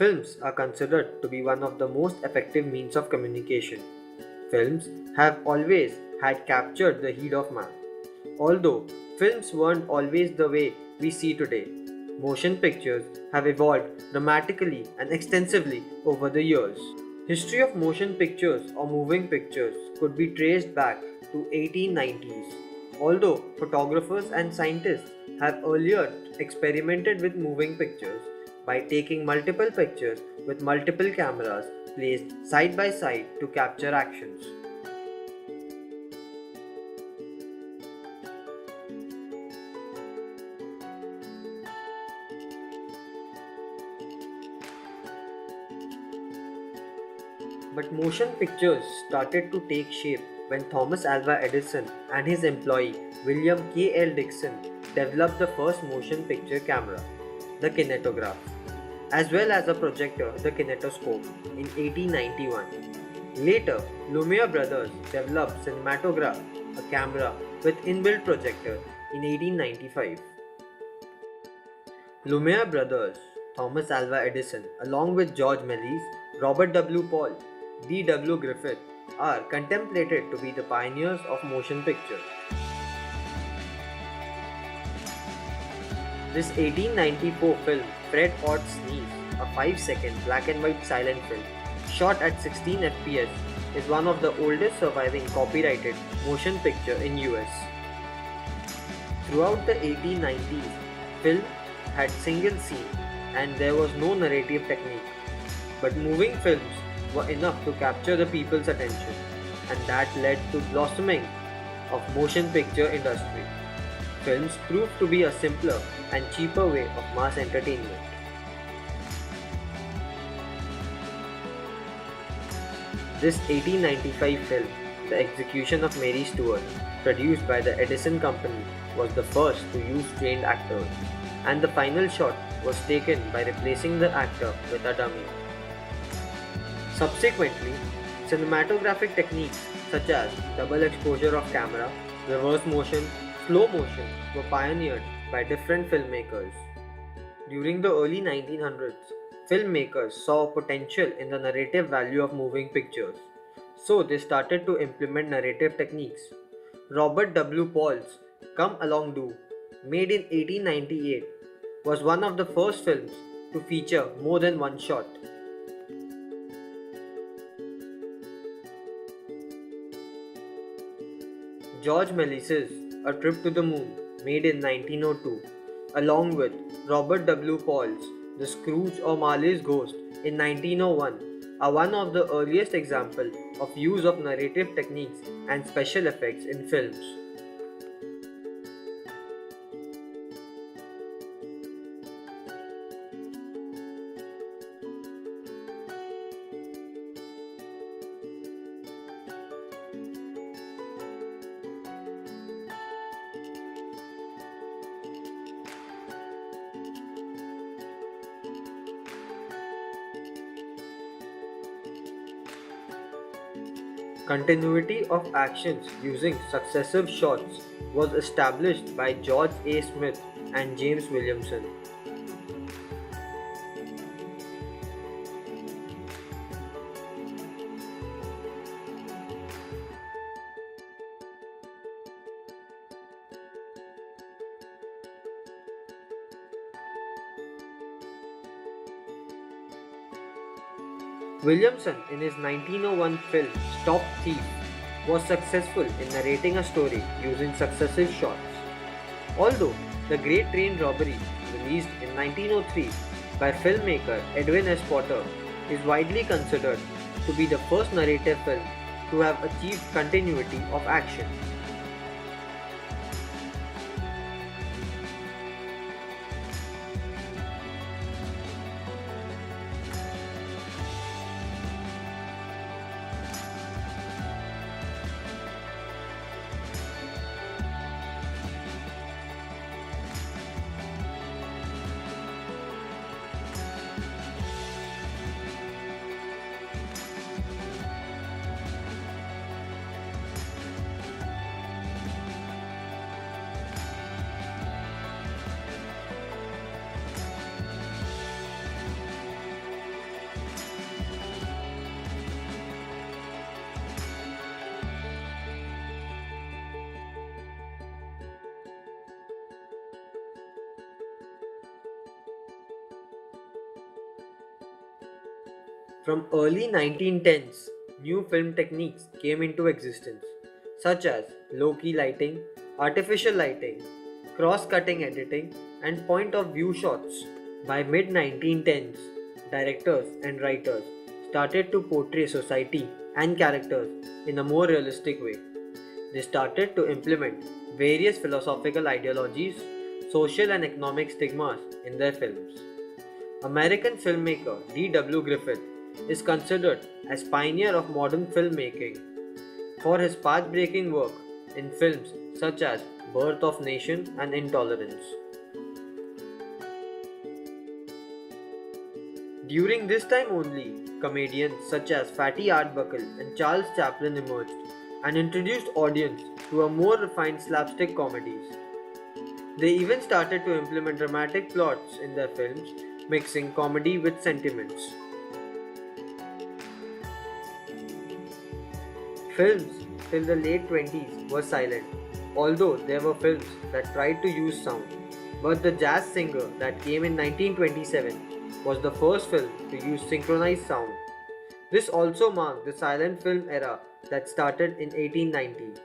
Films are considered to be one of the most effective means of communication. Films have always had captured the heat of man. Although films weren't always the way we see today, motion pictures have evolved dramatically and extensively over the years. History of motion pictures or moving pictures could be traced back to 1890s. Although photographers and scientists have earlier experimented with moving pictures by taking multiple pictures with multiple cameras placed side by side to capture actions. But motion pictures started to take shape when Thomas Alva Edison and his employee William K. L. Dixon developed the first motion picture camera, the kinetograph, as well as a projector, the kinetoscope, in 1891. Later, Lumiere brothers developed cinematograph, a camera with inbuilt projector, in 1895. Lumiere brothers, Thomas Alva Edison, along with George Méliès, Robert W. Paul, D. W. Griffith, are contemplated to be the pioneers of motion picture. This 1894 film, Fred Odd's Sneeze, a 5-second black and white silent film, shot at 16 fps, is one of the oldest surviving copyrighted motion picture in US. Throughout the 1890s, film had single scene and there was no narrative technique. But moving films were enough to capture the people's attention, and that led to blossoming of motion picture industry. Films proved to be a simpler and cheaper way of mass entertainment. This 1895 film, The Execution of Mary Stuart, produced by the Edison Company, was the first to use trained actors, and the final shot was taken by replacing the actor with a dummy. Subsequently, cinematographic techniques such as double exposure of camera, reverse motion, slow motion were pioneered by different filmmakers. During the early 1900s, filmmakers saw potential in the narrative value of moving pictures, so they started to implement narrative techniques. Robert W. Paul's Come Along Do, made in 1898, was one of the first films to feature more than one shot. George Méliès's A Trip to the Moon, made in 1902, along with Robert W. Paul's The Scrooge or Marley's Ghost in 1901, are one of the earliest examples of use of narrative techniques and special effects in films. Continuity of actions using successive shots was established by George A. Smith and James Williamson. Williamson, in his 1901 film Stop Thief, was successful in narrating a story using successive shots. Although The Great Train Robbery, released in 1903 by filmmaker Edwin S. Potter, is widely considered to be the first narrative film to have achieved continuity of action. From early 1910s, new film techniques came into existence, such as low-key lighting, artificial lighting, cross-cutting editing, and point-of-view shots. By mid-1910s, directors and writers started to portray society and characters in a more realistic way. They started to implement various philosophical ideologies, social and economic stigmas in their films. American filmmaker D.W. Griffith is considered as pioneer of modern filmmaking for his path-breaking work in films such as Birth of Nation and Intolerance. During this time only, comedians such as Fatty Arbuckle and Charles Chaplin emerged and introduced audience to a more refined slapstick comedies. They even started to implement dramatic plots in their films, mixing comedy with sentiments. Films till the late 20s were silent, although there were films that tried to use sound. But The Jazz Singer that came in 1927 was the first film to use synchronized sound. This also marked the silent film era that started in 1890.